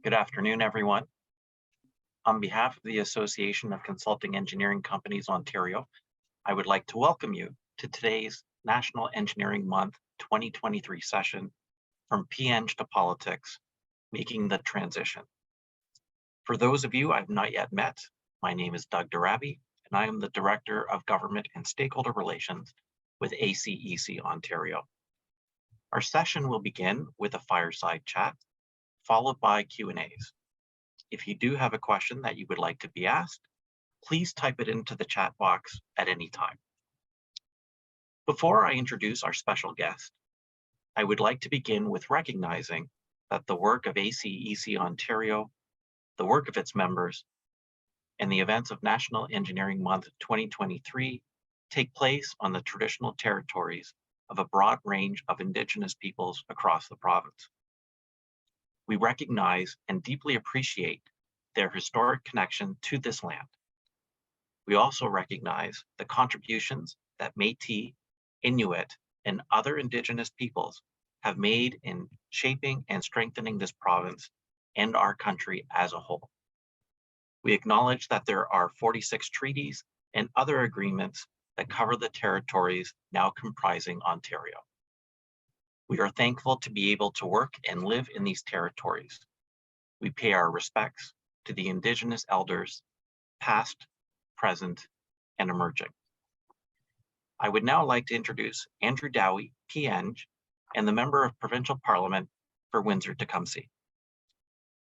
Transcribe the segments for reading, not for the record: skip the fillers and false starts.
Good afternoon, everyone. On behalf of the Association of Consulting Engineering Companies Ontario, I would like to welcome you to today's National Engineering Month 2023 session, From PEng to Politics, Making the Transition. For those of you I've not yet met, my name is Doug Darabi, and I am the Director of Government and Stakeholder Relations with ACEC Ontario. Our session will begin with a fireside chat, followed by Q&As. If you do have a question that you would like to be asked, please type it into the chat box at any time. Before I introduce our special guest, I would like to begin with recognizing that the work of ACEC Ontario, the work of its members, and the events of National Engineering Month 2023 take place on the traditional territories of a broad range of Indigenous peoples across the province. We recognize and deeply appreciate their historic connection to this land. We also recognize the contributions that Métis, Inuit, and other Indigenous peoples have made in shaping and strengthening this province and our country as a whole. We acknowledge that there are 46 treaties and other agreements that cover the territories now comprising Ontario. We are thankful to be able to work and live in these territories. We pay our respects to the Indigenous elders, past, present, and emerging. I would now like to introduce Andrew Dowie, PEng, and the Member of Provincial Parliament for Windsor-Tecumseh.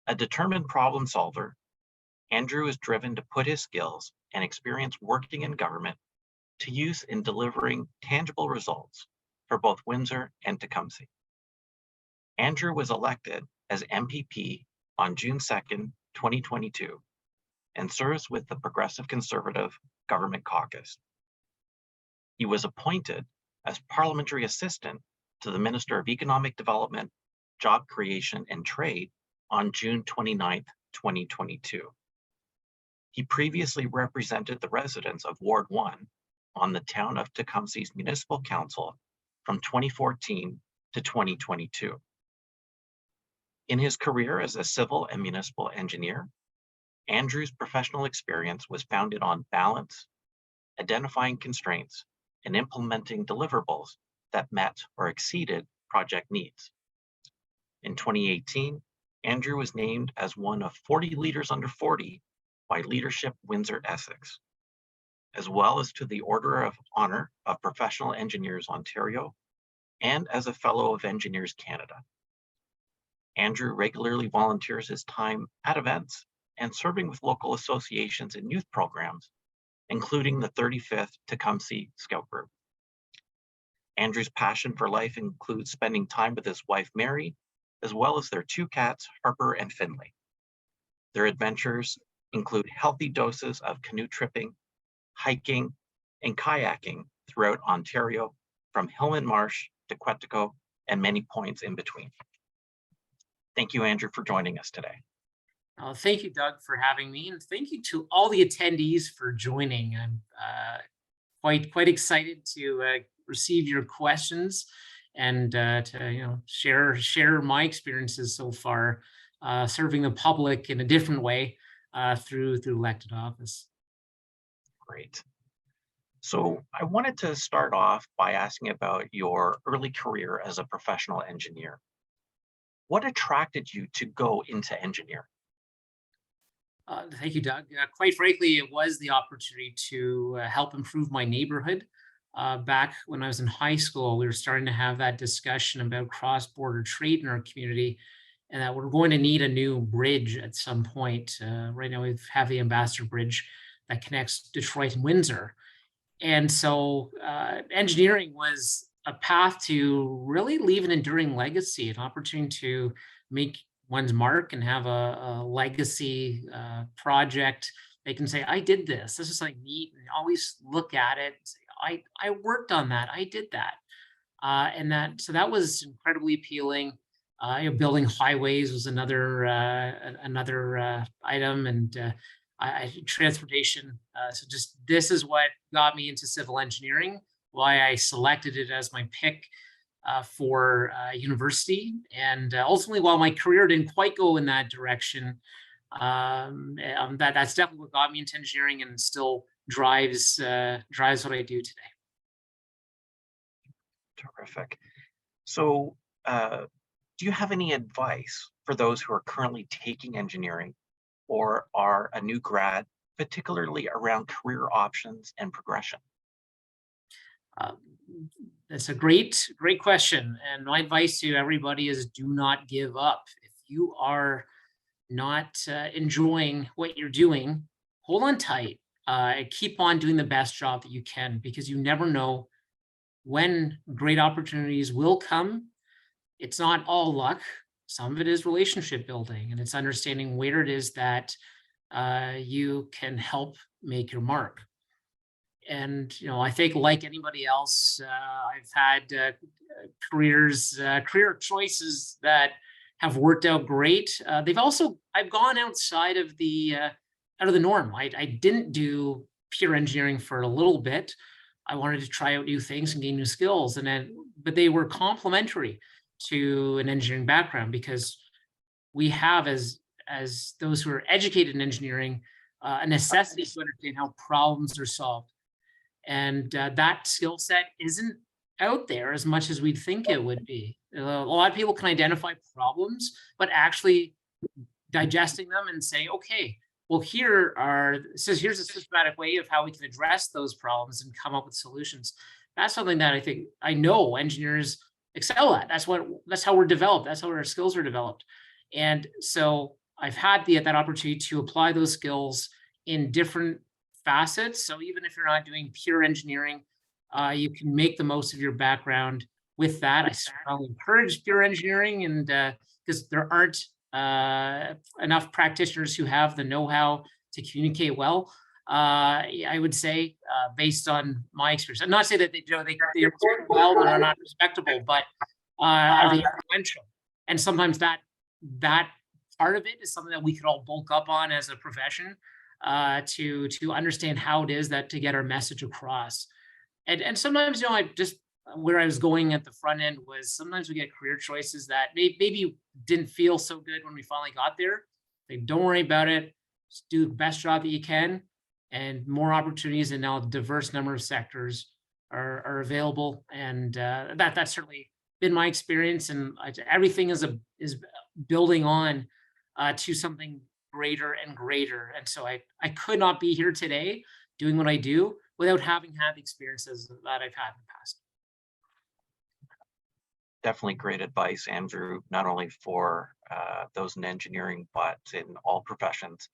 A determined problem solver, Andrew is driven to put his skills and experience working in government to use in delivering tangible results for both Windsor and Tecumseh. Andrew was elected as MPP on June 2nd, 2022, and serves with the Progressive Conservative Government Caucus. He was appointed as Parliamentary Assistant to the Minister of Economic Development, Job Creation and Trade on June 29th, 2022. He previously represented the residents of Ward 1 on the Town of Tecumseh's Municipal Council from 2014 to 2022. In his career as a civil and municipal engineer, Andrew's professional experience was founded on balance, identifying constraints, and implementing deliverables that met or exceeded project needs. In 2018, Andrew was named as one of 40 leaders under 40 by Leadership Windsor Essex, as well as to the Order of Honor of Professional Engineers Ontario, and as a Fellow of Engineers Canada. Andrew regularly volunteers his time at events and serving with local associations and youth programs, including the 35th Tecumseh Scout Group. Andrew's passion for life includes spending time with his wife, Mary, as well as their two cats, Harper and Finley. Their adventures include healthy doses of canoe tripping, hiking, and kayaking throughout Ontario, from Hillman Marsh to Quetico and many points in between. Thank you, Andrew, for joining us today. Thank you, Doug, for having me, and thank you to all the attendees for joining. I'm quite excited to receive your questions and to share my experiences so far serving the public in a different way through elected office. Great. So I wanted to start off by asking about your early career as a professional engineer. What attracted you to go into engineering? Thank you, Doug. Quite frankly, it was the opportunity to help improve my neighborhood. Back when I was in high school, we were starting to have that discussion about cross-border trade in our community, and that we're going to need a new bridge at some point. Right now, we have the Ambassador Bridge that connects Detroit and Windsor. And so engineering was a path to really leave an enduring legacy, an opportunity to make one's mark and have a legacy project. They can say, I did this. This is something neat, and always look at it and say, I worked on that. I did that. So that was incredibly appealing. Building highways was another item, and transportation. So just this is what got me into civil engineering, why I selected it as my pick. for university. And ultimately, while my career didn't quite go in that direction, that's definitely what got me into engineering and still drives what I do today. Terrific. So, do you have any advice for those who are currently taking engineering or are a new grad, particularly around career options and progression? Um, that's a great question. And my advice to everybody is do not give up. If you are not enjoying what you're doing, hold on tight. And keep on doing the best job that you can, because you never know when great opportunities will come. It's not all luck. Some of it is relationship building, and it's understanding where it is that you can help make your mark. And I think, like anybody else, I've had career choices that have worked out great. I've gone out of the norm. I didn't do pure engineering for a little bit. I wanted to try out new things and gain new skills, but they were complementary to an engineering background, because we have, as those who are educated in engineering, a necessity to understand how problems are solved. And that skill set isn't out there as much as we'd think it would be. A lot of people can identify problems, but actually digesting them and saying, okay, well, here's a systematic way of how we can address those problems and come up with solutions. That's something that I know engineers excel at. That's how we're developed. That's how our skills are developed. And so I've had that opportunity to apply those skills in different facets. So even if you're not doing pure engineering, you can make the most of your background with that. I strongly encourage pure engineering, and because there aren't enough practitioners who have the know-how to communicate well. I would say, based on my experience, and not say that they are well and are not respectable, but are they influential? And sometimes that part of it is something that we could all bulk up on as a profession, to understand how it is that to get our message across. And sometimes, I just, where I was going at the front end was, sometimes we get career choices that maybe didn't feel so good when we finally got there. Like, don't worry about it. Just do the best job that you can, and more opportunities and now a diverse number of sectors are available. And that's certainly been my experience. And everything is building on to something greater and greater. And so I could not be here today doing what I do without having had the experiences that I've had in the past. Definitely great advice, Andrew, not only for those in engineering, but in all professions.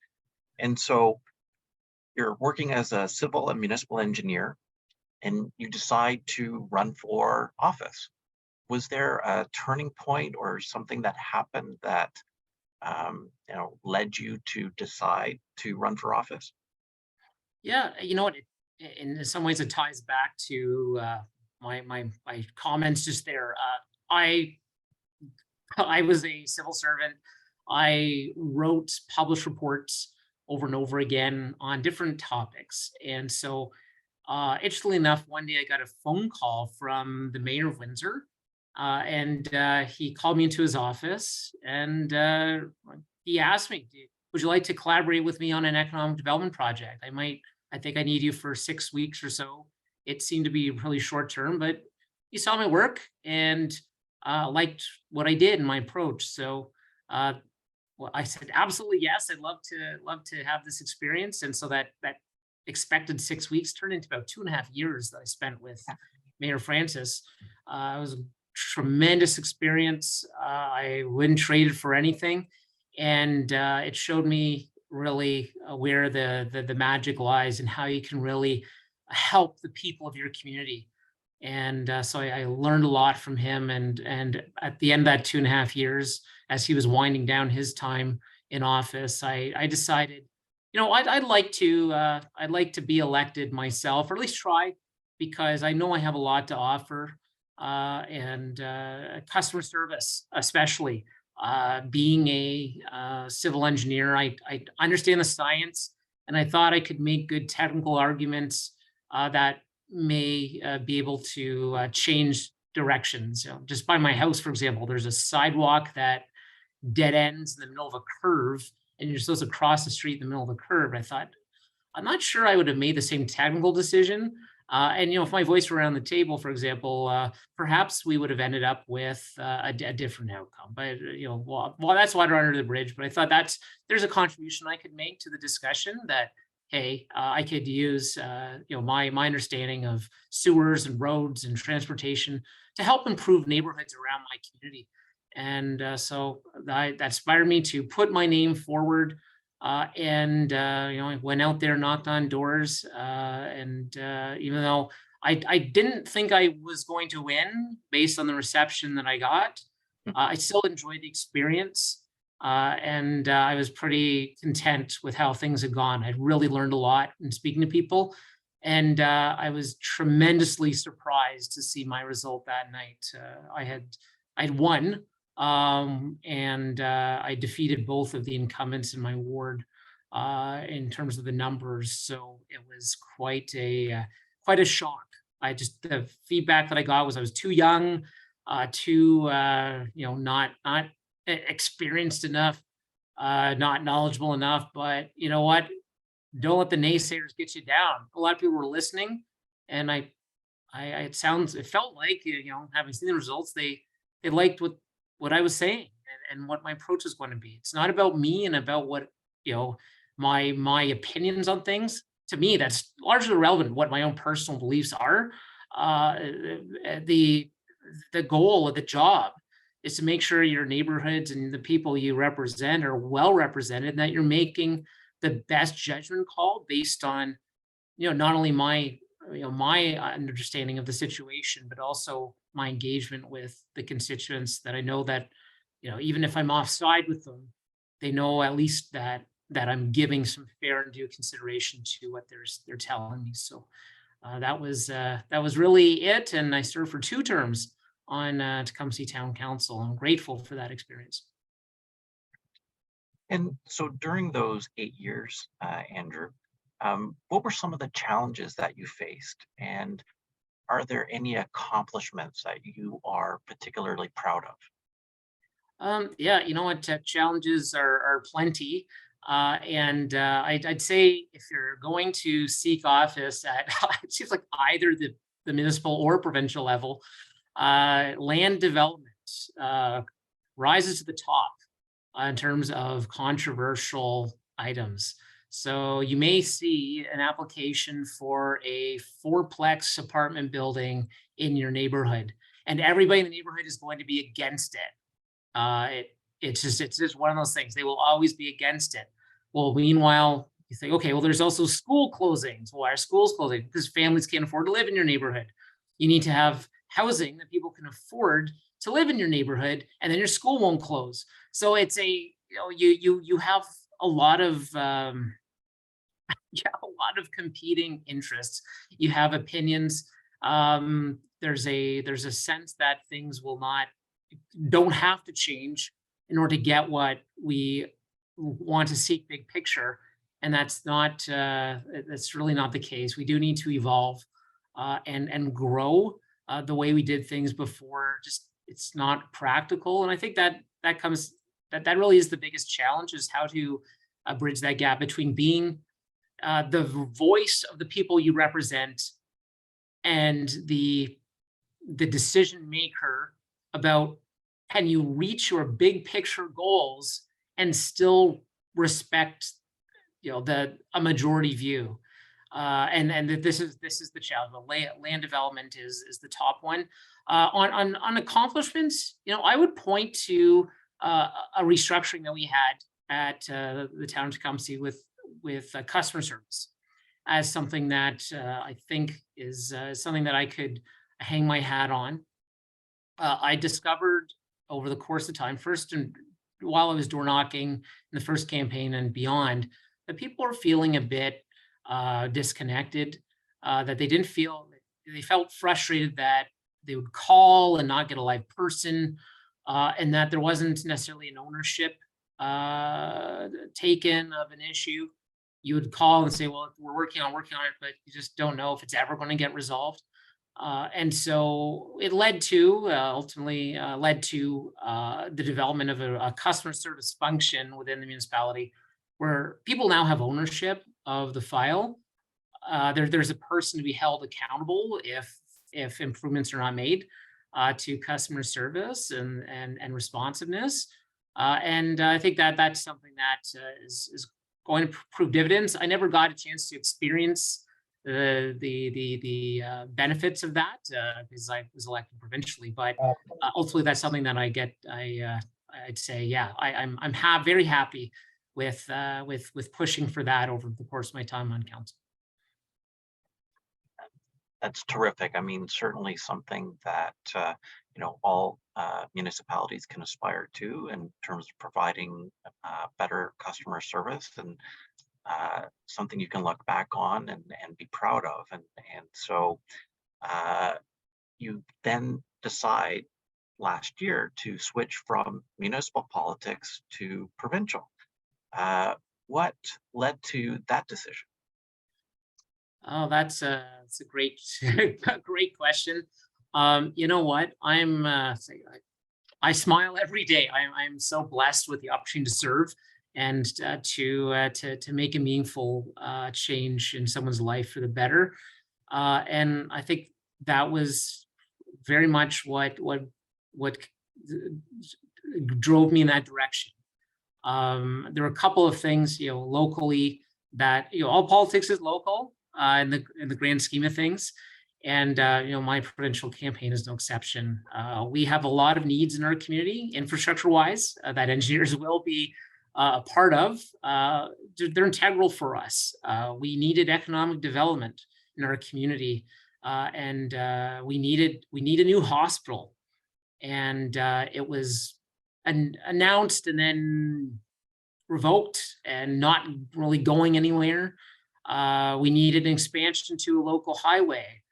And so you're working as a civil and municipal engineer, and you decide to run for office. Was there a turning point or something that happened that led you to decide to run for office? Yeah, you know what? In some ways, it ties back to my comments just there. I was a civil servant. I wrote published reports over and over again on different topics. And so, interestingly enough, one day I got a phone call from the mayor of Windsor, and he called me into his office, and he asked me, would you like to collaborate with me on an economic development project? I think I need you for 6 weeks or so. It seemed to be really short term, but he saw my work and liked what I did and my approach. So, well, I said absolutely yes. I'd love to have this experience. And so that expected 6 weeks turned into about 2.5 years that I spent with Mayor Francis. It was a tremendous experience. I wouldn't trade it for anything, and it showed me really where the magic lies and how you can really help the people of your community. And so I learned a lot from him. And at the end of that 2.5 years, as he was winding down his time in office, I decided, I'd like to be elected myself, or at least try, because I know I have a lot to offer, and customer service, especially. Being a civil engineer, I understand the science, and I thought I could make good technical arguments that may be able to change directions. Just by my house, for example, there's a sidewalk that dead ends in the middle of a curve, and you're supposed to cross the street in the middle of the curve. I thought, I'm not sure I would have made the same technical decision. And if my voice were around the table, for example, perhaps we would have ended up with a different outcome. But well, that's water under the bridge. But I thought there's a contribution I could make to the discussion that hey, I could use my understanding of sewers and roads and transportation to help improve neighborhoods around my community. And so that inspired me to put my name forward and I went out there, knocked on doors, and even though I didn't think I was going to win based on the reception that I got, I still enjoyed the experience, and I was pretty content with how things had gone. I'd really learned a lot in speaking to people, and I was tremendously surprised to see my result that night. I'd won, and I defeated both of the incumbents in my ward in terms of the numbers. So it was quite a shock. The feedback that I got was I was too young, too not experienced enough, not knowledgeable enough. But you know what? Don't let the naysayers get you down. A lot of people were listening, and it felt like having seen the results, they liked what I was saying and what my approach is going to be. It's not about me and about what, my opinions on things. To me, that's largely irrelevant what my own personal beliefs are. The goal of the job is to make sure your neighborhoods and the people you represent are well represented, and that you're making the best judgment call based on, not only my understanding of the situation, but also my engagement with the constituents that I know that, even if I'm offside with them, they know at least that I'm giving some fair and due consideration to what they're telling me. So that was really it. And I served for 2 terms on Tecumseh Town Council. I'm grateful for that experience. And so during those 8 years, Andrew, what were some of the challenges that you faced? And are there any accomplishments that you are particularly proud of? Yeah, you know what? Challenges are plenty. I'd say if you're going to seek office at, it seems like either the municipal or provincial level, land development rises to the top in terms of controversial items. So you may see an application for a 4-plex apartment building in your neighborhood, and everybody in the neighborhood is going to be against it. It's just one of those things. They will always be against it. Well, meanwhile, you think, okay, well, there's also school closings. Why are schools closing? Because families can't afford to live in your neighborhood. You need to have housing that people can afford to live in your neighborhood, and then your school won't close. So it's you have a lot of a lot of competing interests. You have opinions. There's a sense that things don't have to change in order to get what we want to seek big picture. And that's really not the case. We do need to evolve and grow the way we did things before. Just it's not practical. And I think that really is the biggest challenge, is how to bridge that gap between being the voice of the people you represent and the decision maker about, can you reach your big picture goals and still respect a majority view. And this is the challenge. The land development is the top one. On accomplishments, I would point to a restructuring that we had at the town of Tecumseh with customer service as something that I think is something that I could hang my hat on. I discovered over the course of time, first and while I was door knocking in the first campaign and beyond, that people were feeling a bit disconnected, that they felt frustrated that they would call and not get a live person, and that there wasn't necessarily an ownership taken of an issue. You would call and say, well, we're working on it, but you just don't know if it's ever going to get resolved. And so it led to ultimately led to the development of a customer service function within the municipality, where people now have ownership of the file. There's a person to be held accountable if improvements are not made to customer service and responsiveness. And I think that that's something that is going to prove dividends. I never got a chance to experience the benefits of that because I was elected provincially. But ultimately, that's something that I get. I'd say, yeah, I'm very happy with pushing for that over the course of my time on council. That's terrific. I mean, certainly something that, all municipalities can aspire to in terms of providing better customer service, and something you can look back on and be proud of. And so uh, you then decide last year to switch from municipal politics to provincial. Uh, what led to that decision? Oh, that's a great a great question. You know what? I smile every day. I'm so blessed with the opportunity to serve and to make a meaningful change in someone's life for the better. And I think that was very much what drove me in that direction. There were a couple of things, locally that, all politics is local in the grand scheme of things. And, my provincial campaign is no exception. We have a lot of needs in our community, infrastructure wise, that engineers will be a part of. They're integral for us. We needed economic development in our community. And we need a new hospital. And it was announced and then revoked and not really going anywhere. We needed an expansion to a local highway.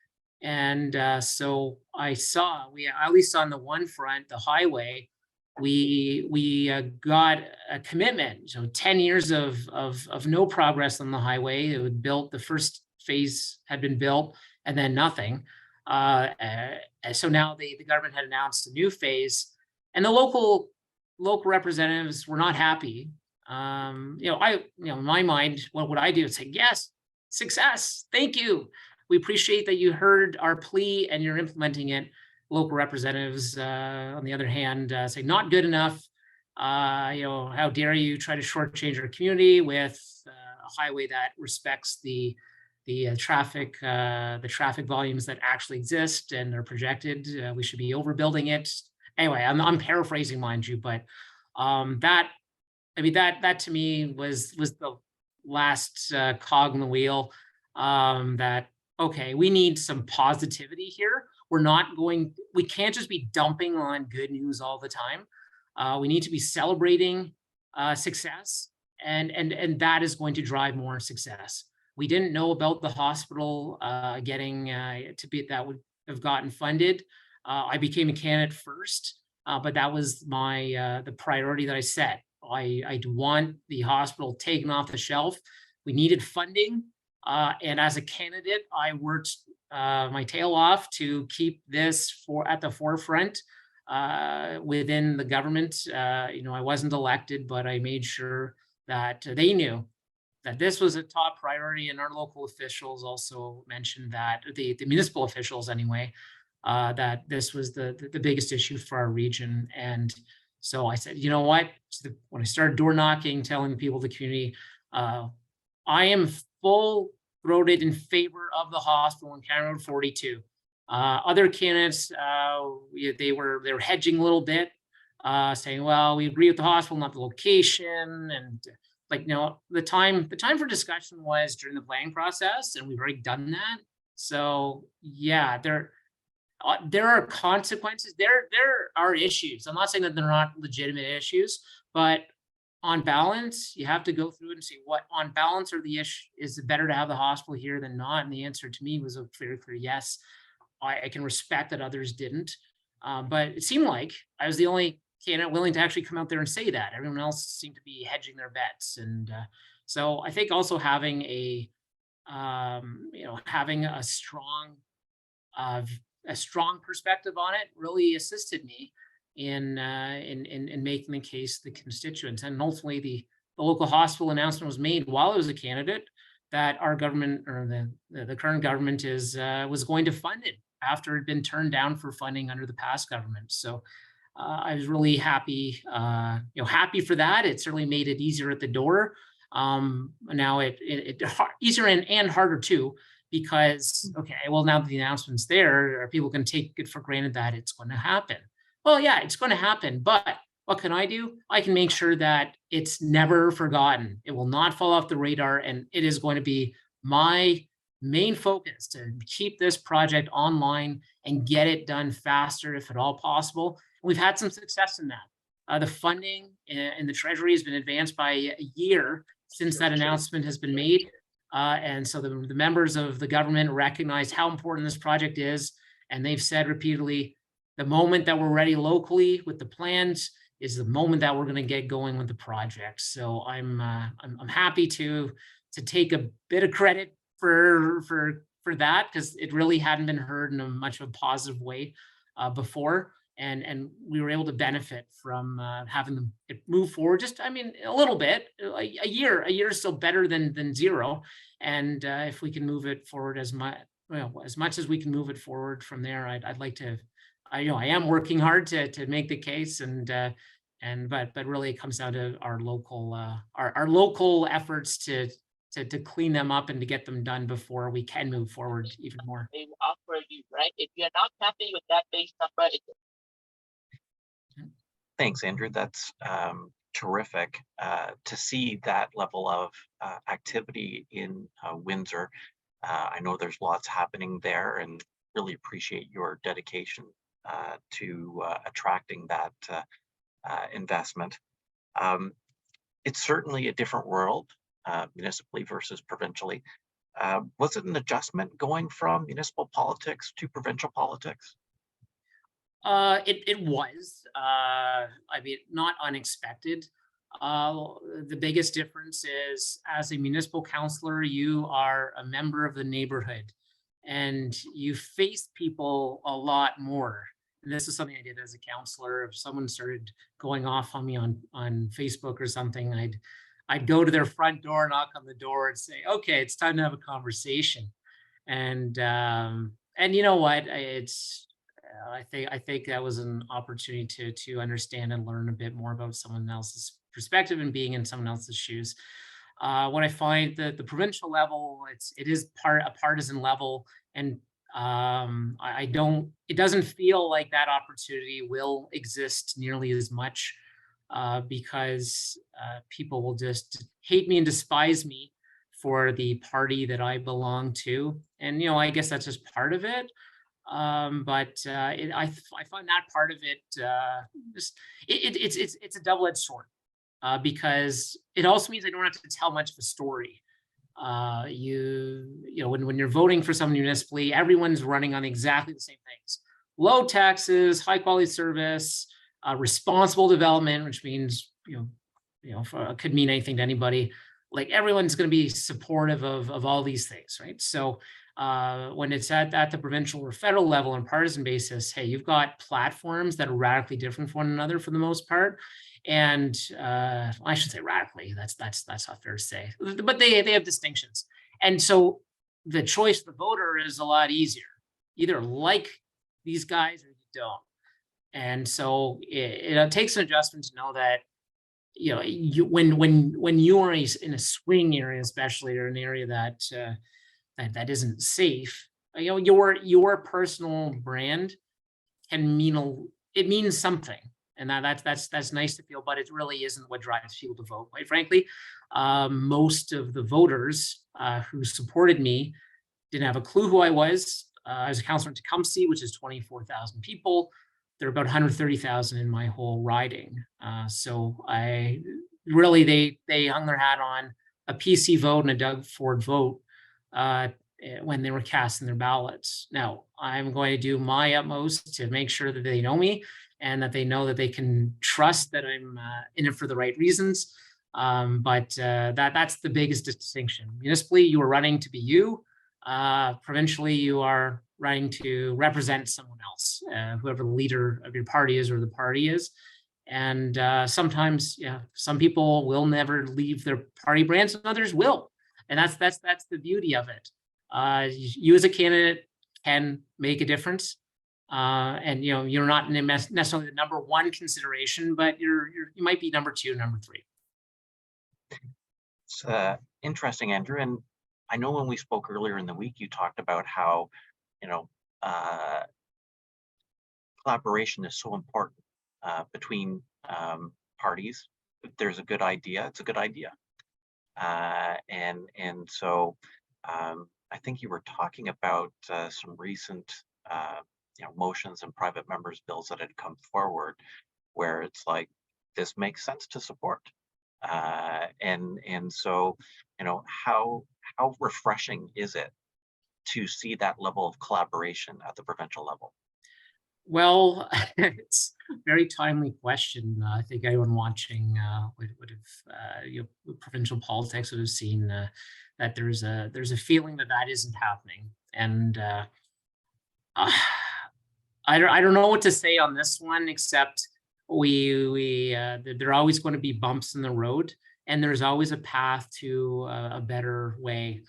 And so I saw, we at least on the one front, the highway, we got a commitment. So 10 years of no progress on the highway. It was built. The first phase had been built, and then nothing. So now the government had announced a new phase, and the local representatives were not happy. In my mind, what would I do? Say, yes, success. Thank you. We appreciate that you heard our plea and you're implementing it. Local representatives, on the other hand, say not good enough. How dare you try to shortchange our community with a highway that respects the traffic volumes that actually exist and are projected. We should be overbuilding it. Anyway, I'm paraphrasing, mind you, but that to me was the last cog in the wheel. That okay, we need some positivity here. We can't just be dumping on good news all the time. We need to be celebrating success, and that is going to drive more success. We didn't know about the hospital getting to be that would have gotten funded. I became a candidate first, but that was the priority that I set. I want the hospital taken off the shelf. We needed funding, and as a candidate, I worked my tail off to keep this at the forefront within the government. I wasn't elected, but I made sure that they knew that this was a top priority, and our local officials also mentioned that the municipal officials anyway, that this was the biggest issue for our region. And so I said, you know what? When I started door knocking, telling the people of the community, I am full throated in favor of the hospital in County Road 42. Other candidates, they were hedging a little bit, saying, well, we agree with the hospital, not the location. And the time for discussion was during the planning process, and we've already done that. So yeah, there are consequences. There are issues. I'm not saying that they're not legitimate issues, but on balance, you have to go through it and see what on balance are the issue. Is it better to have the hospital here than not? And the answer to me was a very clear yes. I can respect that others didn't, but it seemed like I was the only candidate willing to actually come out there and say that. Everyone else seemed to be hedging their bets. And so I think also having a strong a strong perspective on it really assisted me in making the case to the constituents. And ultimately, the local hospital announcement was made while I was a candidate that our government, or the current government, is was going to fund it after it had been turned down for funding under the past government. So I was really happy, happy for that. It certainly made it easier at the door. Now easier and harder too, because okay, well, now that the announcement's there, are people going to take it for granted that it's going to happen? Well, yeah, it's going to happen, but what can I do? I can make sure that it's never forgotten. It will not fall off the radar, and it is going to be my main focus to keep this project online and get it done faster, if at all possible. We've had some success in that. The funding in the Treasury has been advanced by a year since that announcement has been made. And so the members of the government recognize how important this project is. And they've said repeatedly, the moment that we're ready locally with the plans is the moment that we're going to get going with the project. So I'm happy to take a bit of credit for that, because it really hadn't been heard in a much of a positive way before. And we were able to benefit from having it move forward. Just, I mean, a little bit. A year is still better than zero. And if we can move it forward as much, as much as we can move it forward from there, I'd like to. I am working hard to make the case, but really it comes down to our local our local efforts to clean them up and to get them done before we can move forward even more. They will offer you, right? If you're not happy with that base number, Thanks, Andrew. That's terrific to see that level of activity in Windsor. I know there's lots happening there, and really appreciate your dedication to attracting that investment. It's certainly a different world, municipally versus provincially. Was it an adjustment going from municipal politics to provincial politics? It was, I mean, not unexpected. The biggest difference is, as a municipal councillor, you are a member of the neighborhood, and you face people a lot more. And this is something I did as a councillor. If someone started going off on me on Facebook or something, I'd go to their front door, knock on the door, and say, "Okay, it's time to have a conversation." And you know what? I think that was an opportunity to understand and learn a bit more about someone else's perspective and being in someone else's shoes. What I find that the provincial level, it is a partisan level, and I don't. It doesn't feel like that opportunity will exist nearly as much, because people will just hate me and despise me for the party that I belong to, and I guess that's just part of it. I find that part of it just it's a double-edged sword, because it also means I don't have to tell much of a story. When you're voting for someone municipally, everyone's running on exactly the same things: low taxes, high quality service, responsible development, which means could mean anything to anybody. Like, everyone's going to be supportive of all these things, right? So when it's at the provincial or federal level on a partisan basis, hey, you've got platforms that are radically different from one another for the most part. And I should say radically, that's not fair to say, but they have distinctions. And so the choice of the voter is a lot easier. Either like these guys or you don't. And so it takes an adjustment to know that when you are in a swing area, especially, or an area that isn't safe, your personal brand can it means something, and that's nice to feel, but it really isn't what drives people to vote, quite frankly. Most of the voters who supported me didn't have a clue who I was. I was a councillor in Tecumseh, which is 24,000 people. There are about 130,000 in my whole riding. So they hung their hat on a PC vote and a Doug Ford vote when they were casting their ballots. Now, I'm going to do my utmost to make sure that they know me and that they know that they can trust that I'm in it for the right reasons. But that's the biggest distinction. Municipally, you are running to be you. Provincially, you are running to represent someone else, whoever the leader of your party is or the party is. And sometimes, yeah, some people will never leave their party brands, and others will, and that's the beauty of it. You as a candidate can make a difference, and you're not necessarily the number one consideration, but you might be number two, number three. It's interesting, Andrew. And I know when we spoke earlier in the week, you talked about how, you know, collaboration is so important between parties. If there's a good idea, it's a good idea. And so I think you were talking about some recent motions and private members bills that had come forward where it's like, this makes sense to support. And so, how refreshing is it to see that level of collaboration at the provincial level? Well, it's a very timely question. I think anyone watching would have, provincial politics would have seen that there's a feeling that isn't happening, and uh, I don't know what to say on this one, except there are always going to be bumps in the road, and there's always a path to a better way.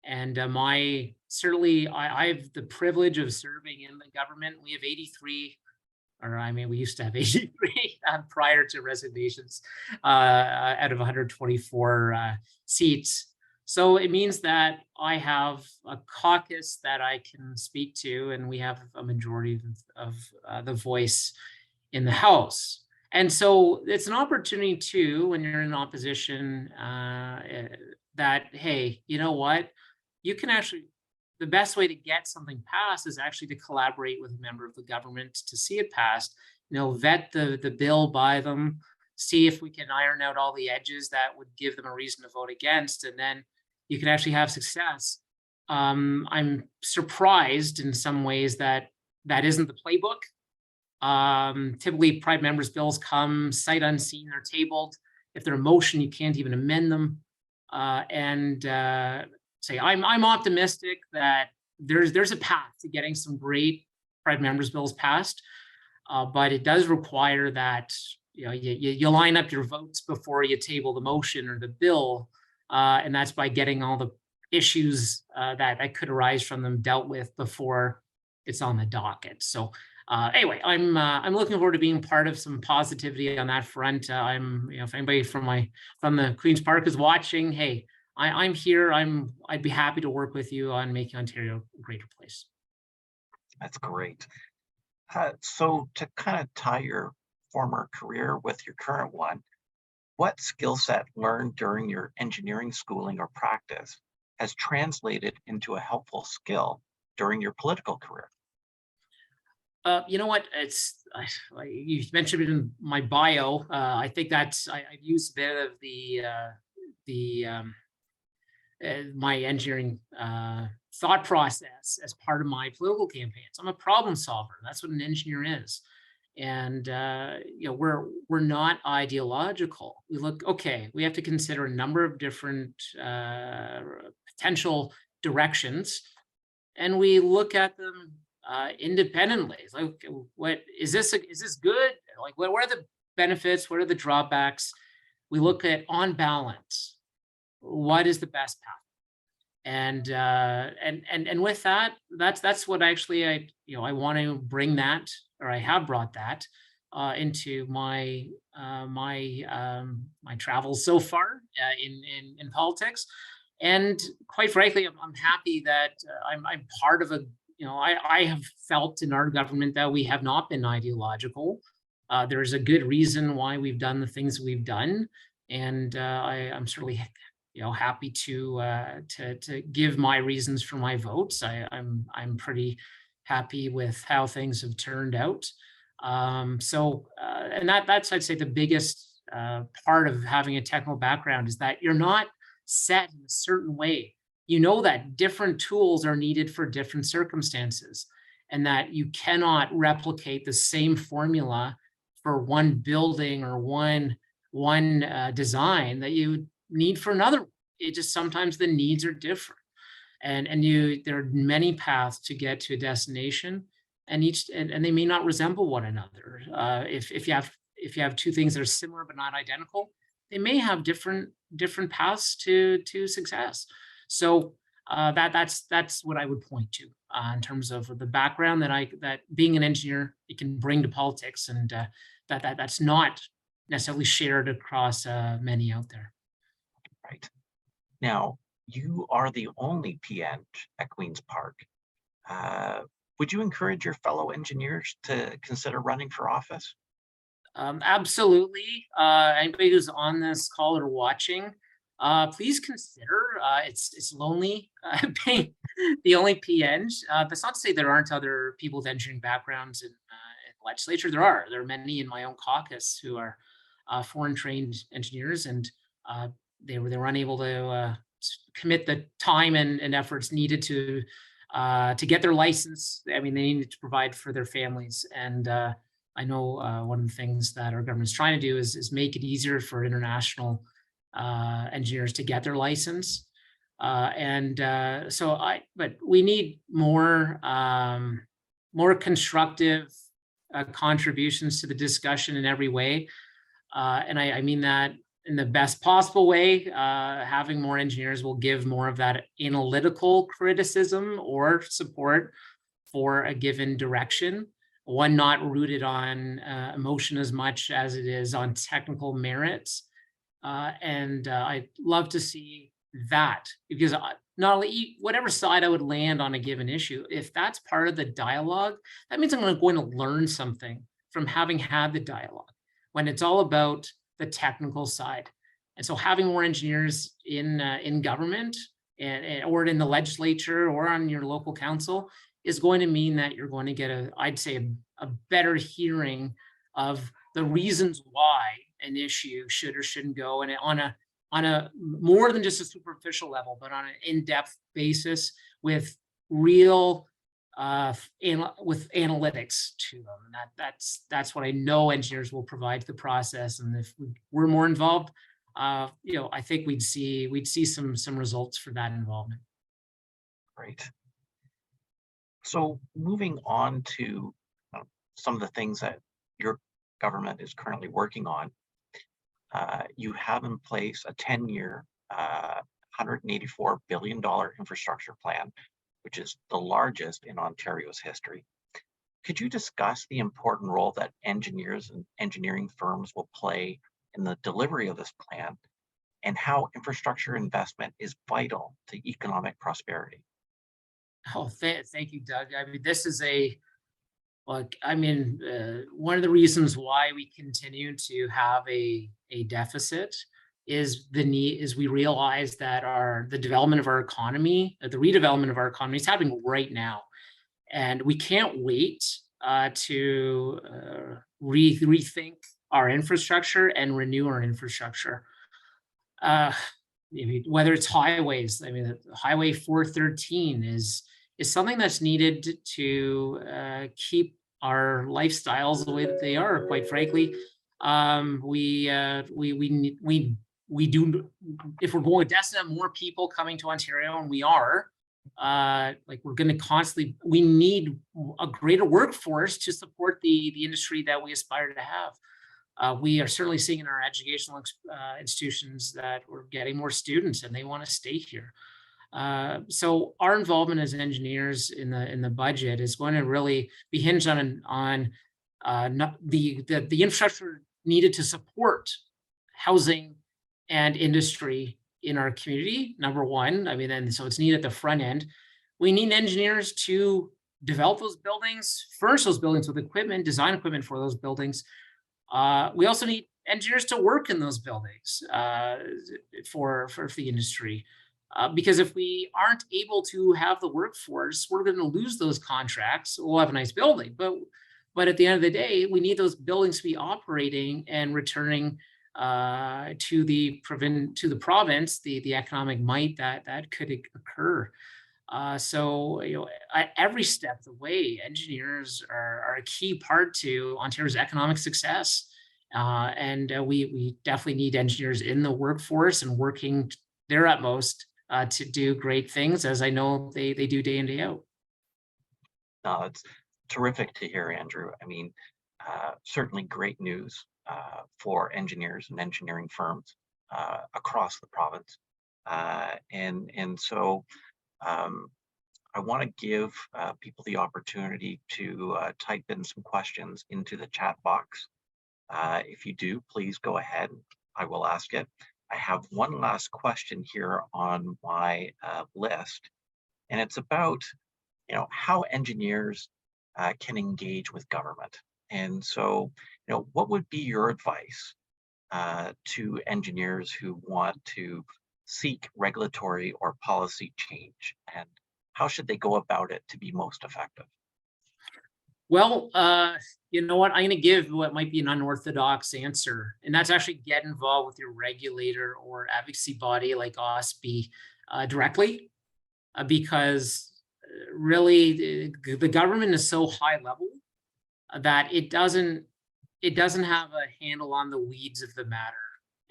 And I have the privilege of serving in the government. We have 83, or I mean, we used to have 83 prior to resignations, out of 124 seats. So it means that I have a caucus that I can speak to, and we have a majority of the voice in the House. And so it's an opportunity too, when you're in opposition, that, hey, you know what? You can actually, the best way to get something passed is actually to collaborate with a member of the government to see it passed, vet the bill by them, see if we can iron out all the edges that would give them a reason to vote against, and then you can actually have success. I'm surprised in some ways that isn't the playbook. Typically private members bills come sight unseen, they're tabled. If they're a motion, you can't even amend them. I'm optimistic that there's a path to getting some great private members bills passed, but it does require that you line up your votes before you table the motion or the bill, and that's by getting all the issues that could arise from them dealt with before it's on the docket. So anyway, I'm looking forward to being part of some positivity on that front. If anybody from the Queen's Park is watching, hey, I'm here. I'd be happy to work with you on making Ontario a greater place. That's great. So to kind of tie your former career with your current one, what skill set learned during your engineering schooling or practice has translated into a helpful skill during your political career? You know what? You mentioned it in my bio. I think I've used a bit of my engineering thought process as part of my political campaigns. I'm a problem solver. That's what an engineer is. And we're not ideological. We have to consider a number of different potential directions, and we look at them independently. It's like, what is this good? Like, what are the benefits? What are the drawbacks? We look at, on balance, what is the best path? And with that's what actually I want to bring that, or I have brought that into my travels so far in politics. And quite frankly, I'm happy that I'm part of I have felt in our government that we have not been ideological. There's a good reason why we've done the things we've done, and I'm certainly happy to give my reasons for my votes. I'm pretty happy with how things have turned out. And that's, I'd say, the biggest part of having a technical background is that you're not set in a certain way. That different tools are needed for different circumstances, and that you cannot replicate the same formula for one building or one design that you need for another. It just, sometimes the needs are different. and there are many paths to get to a destination, and and they may not resemble one another. If you have two things that are similar but not identical, they may have different paths to success. So that's what I would point to in terms of the background that being an engineer it can bring to politics, and that's not necessarily shared across many out there. Right. Now, you are the only PN at Queen's Park. Uh, would you encourage your fellow engineers to consider running for office? Absolutely. Anybody who's on this call or watching, please consider. It's lonely being the only PN. That's not to say there aren't other people with engineering backgrounds in the legislature. There are many in my own caucus who are foreign trained engineers, and they were unable to commit the time and efforts needed to get their license. I mean, they needed to provide for their families, and I know one of the things that our government is trying to do is make it easier for international engineers to get their license. But we need more constructive contributions to the discussion in every way. And I mean that in the best possible way. Having more engineers will give more of that analytical criticism or support for a given direction, one not rooted on emotion as much as it is on technical merits. I'd love to see that, because not only whatever side I would land on a given issue, if that's part of the dialogue, that means I'm going to learn something from having had the dialogue when it's all about the technical side. And so having more engineers in government or in the legislature or on your local council is going to mean that you're going to get I'd say a better hearing of the reasons why an issue should or shouldn't go, and on a more than just a superficial level, but on an in-depth basis with real with analytics to them. And that's what I know engineers will provide to the process. And if we're more involved, I think we'd see some results for that involvement. Great. So moving on to some of the things that your government is currently working on, you have in place a 10-year, $184 billion infrastructure plan, which is the largest in Ontario's history. Could you discuss the important role that engineers and engineering firms will play in the delivery of this plan, and how infrastructure investment is vital to economic prosperity? Oh, thank you, Doug. I mean, this is one of the reasons why we continue to have a deficit is we realize that the development of our economy, the redevelopment of our economy is happening right now. And we can't wait to rethink our infrastructure and renew our infrastructure. Whether it's highways, I mean, Highway 413 is something that's needed to keep our lifestyles the way that they are. Quite frankly, we do, if we're going to destinate more people coming to Ontario, and we are, we're going to constantly, we need a greater workforce to support the industry that we aspire to have. We are certainly seeing in our educational institutions that we're getting more students and they want to stay here. So our involvement as engineers in the budget is going to really be hinged on the infrastructure needed to support housing and industry in our community. Number one, I mean, and so it's needed at the front end. We need engineers to develop those buildings, furnish those buildings with equipment, design equipment for those buildings. We also need engineers to work in those buildings for the industry. Because if we aren't able to have the workforce, we're going to lose those contracts. We'll have a nice building, but at the end of the day, we need those buildings to be operating and returning to the province the economic might that could occur. So at every step of the way, engineers are a key part to Ontario's economic success, and we definitely need engineers in the workforce and working their utmost to do great things, as I know they do day in, day out. No, it's terrific to hear, Andrew. I mean, certainly great news for engineers and engineering firms across the province. And so I want to give people the opportunity to type in some questions into the chat box. If you do, please go ahead. I will ask it. I have one last question here on my list, and it's about how engineers can engage with government. And so, what would be your advice to engineers who want to seek regulatory or policy change, and how should they go about it to be most effective? Well, you know what? I'm going to give what might be an unorthodox answer, and that's actually get involved with your regulator or advocacy body like OSB directly, because really the government is so high level that it doesn't have a handle on the weeds of the matter.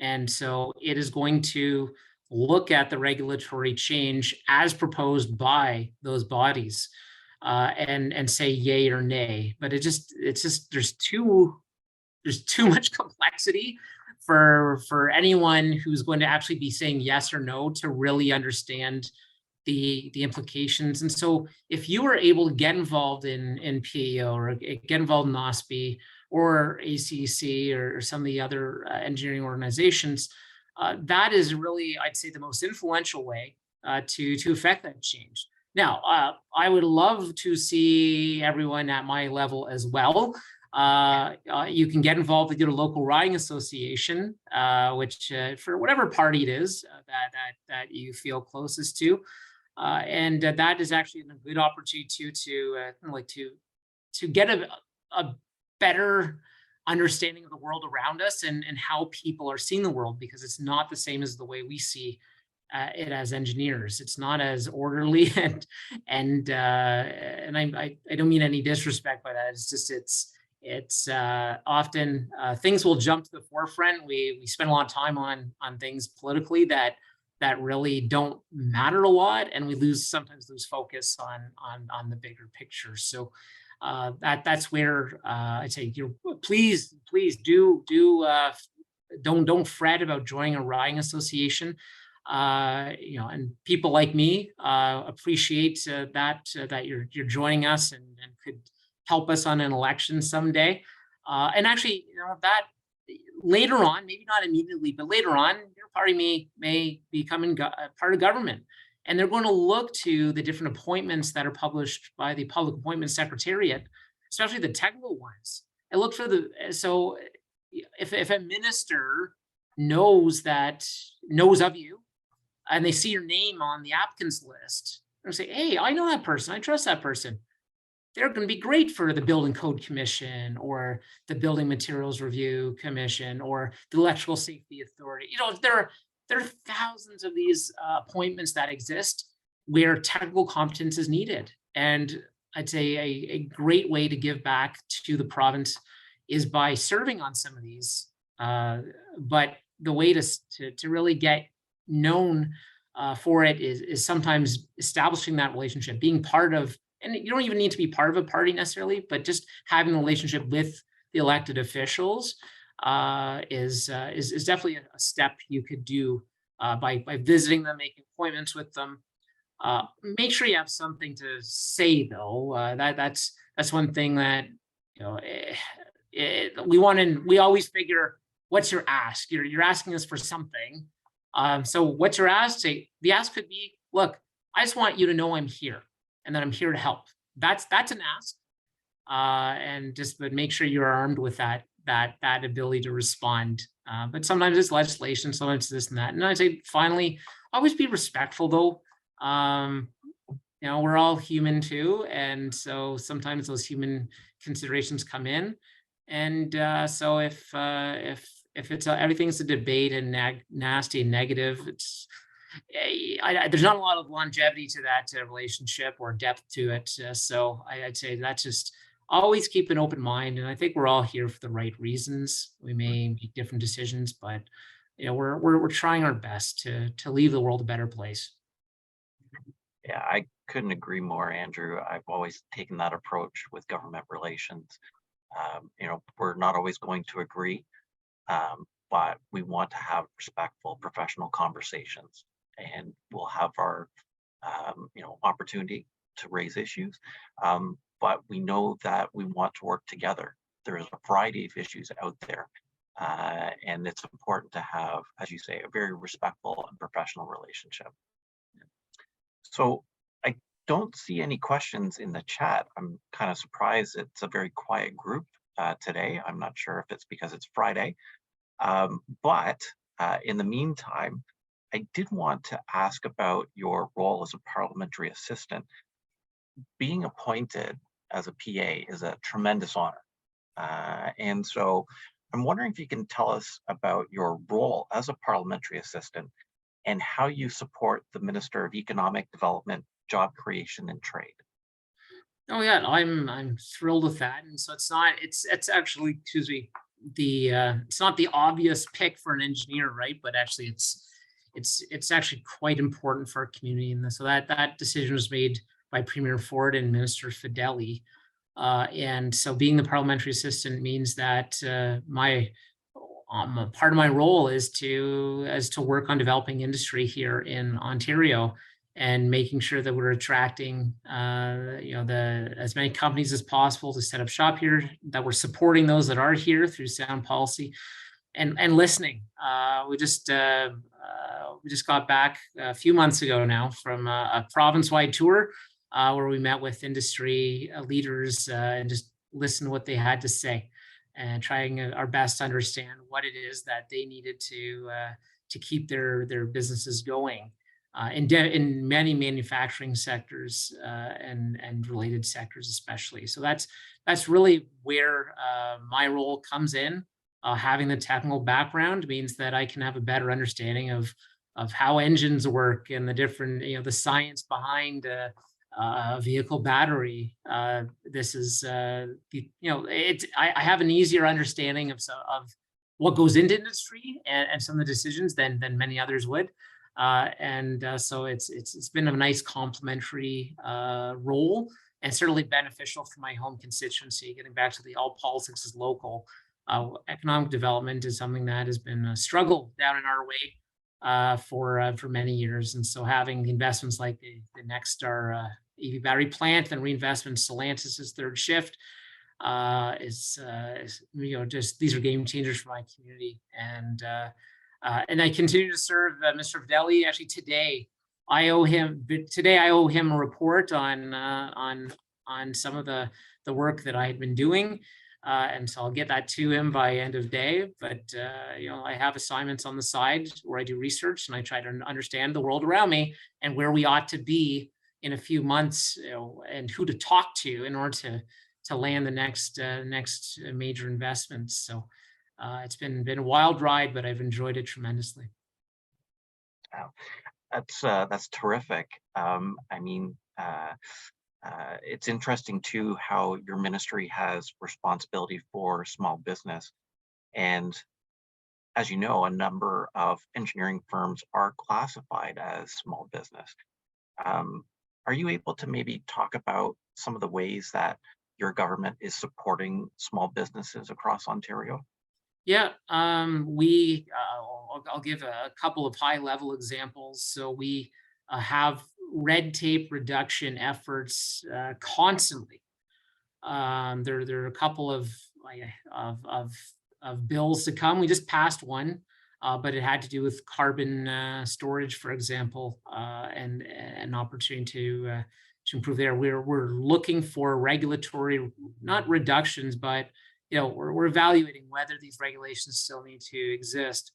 And so it is going to look at the regulatory change as proposed by those bodies, and say yay or nay. But it's just there's too much complexity for anyone who's going to actually be saying yes or no to really understand the implications. And so if you were able to get involved in PAO or get involved in OSB or ACC or some of the other engineering organizations, that is really, I'd say, the most influential way to affect that change. Now, I would love to see everyone at my level as well. You can get involved with your local riding association, which for whatever party it is that you feel closest to. And that is actually a good opportunity to get a better understanding of the world around us and how people are seeing the world, because it's not the same as the way we see it as engineers. It's not as orderly and I don't mean any disrespect by that. It's just it's often things will jump to the forefront. We spend a lot of time on things politically that really don't matter a lot, and we sometimes lose focus on the bigger picture. So that's where I'd say please don't fret about joining a riding association. And people like me appreciate that you're joining us and could help us on an election someday. And actually, that later on, maybe not immediately, but later on, your party may become part of government. And they're going to look to the different appointments that are published by the Public Appointments Secretariat, especially the technical ones. And look for so if a minister knows of you and they see your name on the applicants list, they'll say, hey, I know that person, I trust that person. They're going to be great for the Building Code Commission or the Building Materials Review Commission or the Electrical Safety Authority. There are thousands of these appointments that exist where technical competence is needed. And I'd say a great way to give back to the province is by serving on some of these. But the way to really get known for it is sometimes establishing that relationship, being part of. And you don't even need to be part of a party necessarily, but just having a relationship with the elected officials is definitely a step you could do by visiting them, making appointments with them. Make sure you have something to say, though. That's one thing that we always figure, what's your ask? You're asking us for something. So what's your ask? The ask could be, look, I just want you to know I'm here, and that I'm here to help. That's an ask, but make sure you're armed with that ability to respond. But sometimes it's legislation, sometimes it's this and that. And I'd say finally, always be respectful, though. We're all human too, and so sometimes those human considerations come in. And so if it's everything's a debate and nasty and negative, there's not a lot of longevity to that relationship or depth to it. So I'd say that's just always keep an open mind. And I think we're all here for the right reasons. We may make different decisions, but we're trying our best to leave the world a better place. Yeah, I couldn't agree more, Andrew. I've always taken that approach with government relations. We're not always going to agree, but we want to have respectful, professional conversations, and we'll have our, opportunity to raise issues. But we know that we want to work together. There is a variety of issues out there, and it's important to have, as you say, a very respectful and professional relationship. So I don't see any questions in the chat. I'm kind of surprised it's a very quiet group today. I'm not sure if it's because it's Friday, but in the meantime, I did want to ask about your role as a parliamentary assistant. Being appointed as a PA is a tremendous honor. And so I'm wondering if you can tell us about your role as a parliamentary assistant and how you support the Minister of Economic Development, Job Creation and Trade. Oh yeah, I'm thrilled with that. And so it's actually, excuse me, it's not the obvious pick for an engineer, right? But actually it's actually quite important for our community. And so that decision was made by Premier Ford and Minister Fideli. And so being the parliamentary assistant means that part of my role is to work on developing industry here in Ontario and making sure that we're attracting as many companies as possible to set up shop here, that we're supporting those that are here through sound policy and listening. We just got back a few months ago now from a province-wide tour where we met with industry leaders and just listened to what they had to say, and trying our best to understand what it is that they needed to keep their businesses going in many manufacturing sectors and related sectors especially. So that's really where my role comes in. Having the technical background means that I can have a better understanding of how engines work and the different, the science behind a vehicle battery. This is, I have an easier understanding of what goes into industry and some of the decisions than many others would. So it's been a nice complementary role, and certainly beneficial for my home constituency. Getting back to the all politics is local. Economic development is something that has been a struggle down in our way for many years. And so having investments like the Nexstar EV battery plant and reinvestment in Stellantis' third shift is just, these are game changers for my community. And I continue to serve Mr. Fideli. Actually, today I owe him a report on some of the work that I had been doing. And so I'll get that to him by end of day. But I have assignments on the side where I do research and I try to understand the world around me and where we ought to be in a few months, and who to talk to in order to land the next major investments. So it's been a wild ride, but I've enjoyed it tremendously. Wow, that's terrific. It's interesting too how your ministry has responsibility for small business, and as you know, a number of engineering firms are classified as small business. Are you able to maybe talk about some of the ways that your government is supporting small businesses across Ontario? Yeah, I'll give a couple of high-level examples. So we have red tape reduction efforts constantly. There are a couple of bills to come. We just passed one, but it had to do with carbon storage, for example, and an opportunity to improve there. We're looking for regulatory, not reductions, but we're evaluating whether these regulations still need to exist.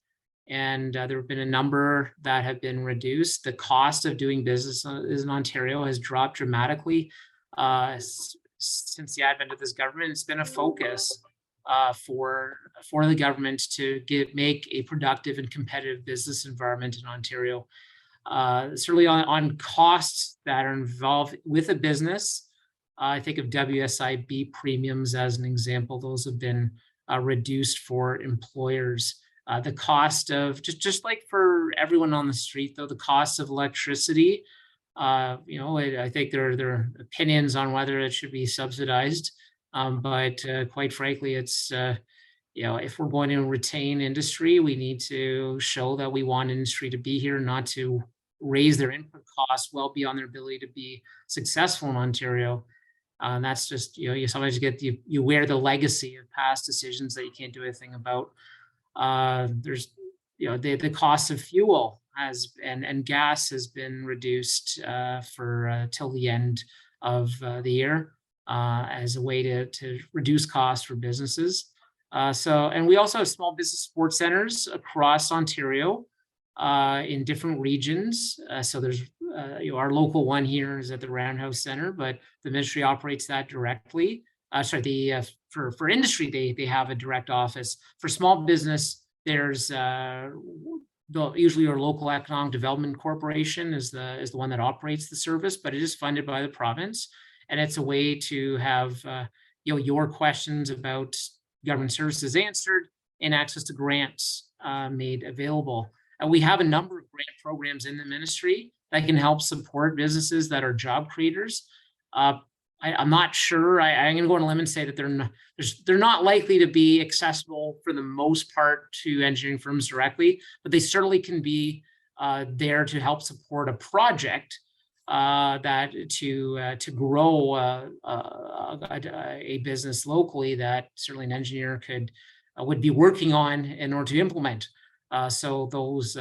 And there have been a number that have been reduced. The cost of doing business in Ontario has dropped dramatically since the advent of this government. It's been a focus for the government to make a productive and competitive business environment in Ontario. Certainly on costs that are involved with a business. I think of WSIB premiums as an example. Those have been reduced for employers. The cost of, just like for everyone on the street, though, the cost of electricity I think there are opinions on whether it should be subsidized, but quite frankly, it's if we're going to retain industry, we need to show that we want industry to be here, not to raise their input costs well beyond their ability to be successful in Ontario. And that's just, you sometimes you wear the legacy of past decisions that you can't do anything about. There's, the cost of fuel and gas has been reduced for till the end of the year as a way to reduce costs for businesses. And we also have small business support centers across Ontario in different regions. So there's, our local one here is at the Roundhouse Center, but the ministry operates that directly. For industry, they have a direct office. For small business, there's usually our local economic development corporation is the one that operates the service, but it is funded by the province, and it's a way to have your questions about government services answered and access to grants made available. And we have a number of grant programs in the ministry that can help support businesses that are job creators. I'm not sure. I'm going to go on a limb and say that they're not likely to be accessible for the most part to engineering firms directly, but they certainly can be there to help support a project that to grow a business locally that certainly an engineer would be working on in order to implement. So those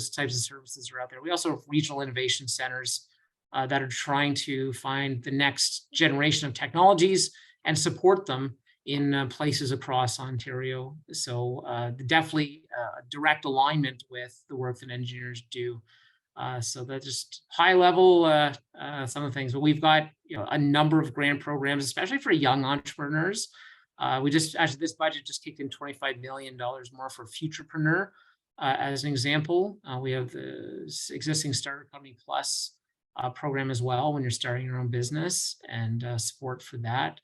types of services are out there. We also have regional innovation centers that are trying to find the next generation of technologies and support them in places across Ontario. So definitely direct alignment with the work that engineers do. So that's just high level, some of the things, but we've got a number of grant programs, especially for young entrepreneurs. We just actually this budget just kicked in $25 million more for Futurepreneur. As an example, we have the existing Starter Company Plus program as well when you're starting your own business, and support for that.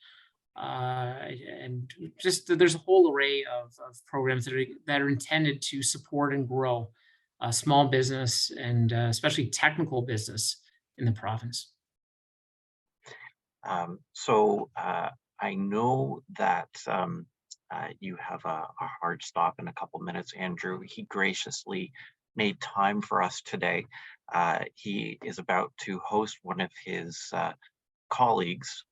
And just there's a whole array of programs that are intended to support and grow small business and especially technical business in the province. So I know that you have a hard stop in a couple minutes, Andrew. He graciously made time for us today. He is about to host one of his colleagues,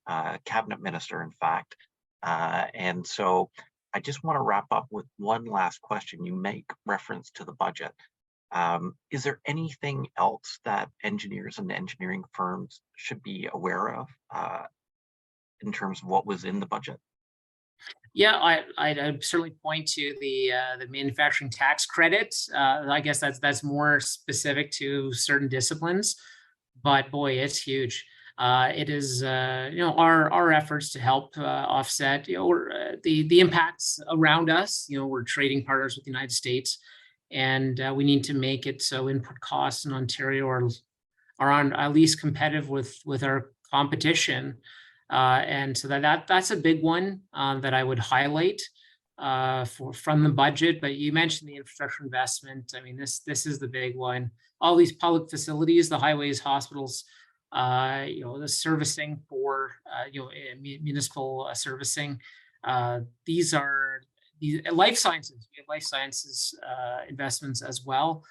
cabinet minister, in fact. And so I just want to wrap up with one last question. You make reference to the budget. Is there anything else that engineers and engineering firms should be aware of in terms of what was in the budget? Yeah, I'd certainly point to the manufacturing tax credit. I guess that's more specific to certain disciplines, but boy, it's huge. It is our efforts to help offset the impacts around us. We're trading partners with the United States, and we need to make it so input costs in Ontario are on at least competitive with our competition. And so that's a big one that I would highlight from the budget. But you mentioned the infrastructure investment. I mean, this is the big one. All these public facilities, the highways, hospitals, the servicing for municipal servicing. These are these life sciences. We have life sciences investments as well.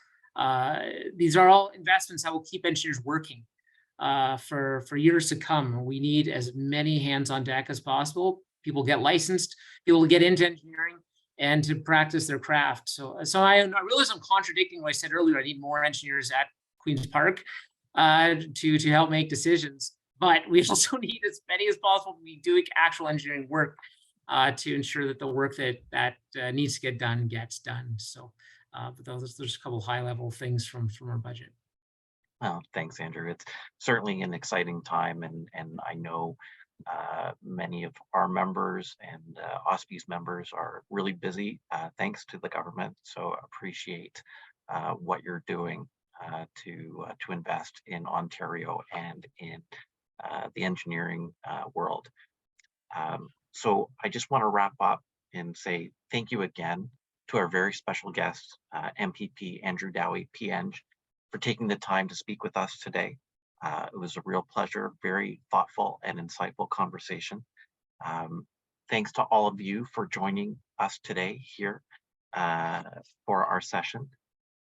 These are all investments that will keep engineers working for years to come. We need as many hands on deck as possible. People get licensed, people get into engineering and to practice their craft. So I realize I'm contradicting what I said earlier. I need more engineers at Queen's Park to help make decisions, but we also need as many as possible to be doing actual engineering work to ensure that the work that needs to get done gets done. So but there's a couple of high level things from our budget. Well, thanks, Andrew. It's certainly an exciting time, and I know many of our members and OSPE's members are really busy thanks to the government. So appreciate what you're doing to invest in Ontario and in the engineering world. So I just want to wrap up and say thank you again to our very special guest, MPP Andrew Dowie, PEng, for taking the time to speak with us today. It was a real pleasure, very thoughtful and insightful conversation. Thanks to all of you for joining us today here for our session.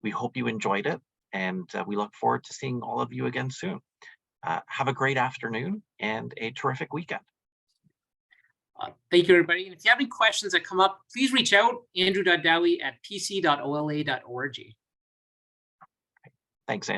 We hope you enjoyed it, and we look forward to seeing all of you again soon. Have a great afternoon and a terrific weekend. Thank you, everybody. And if you have any questions that come up, please reach out, andrew.dowie@pc.ola.org. Thanks, Andrew.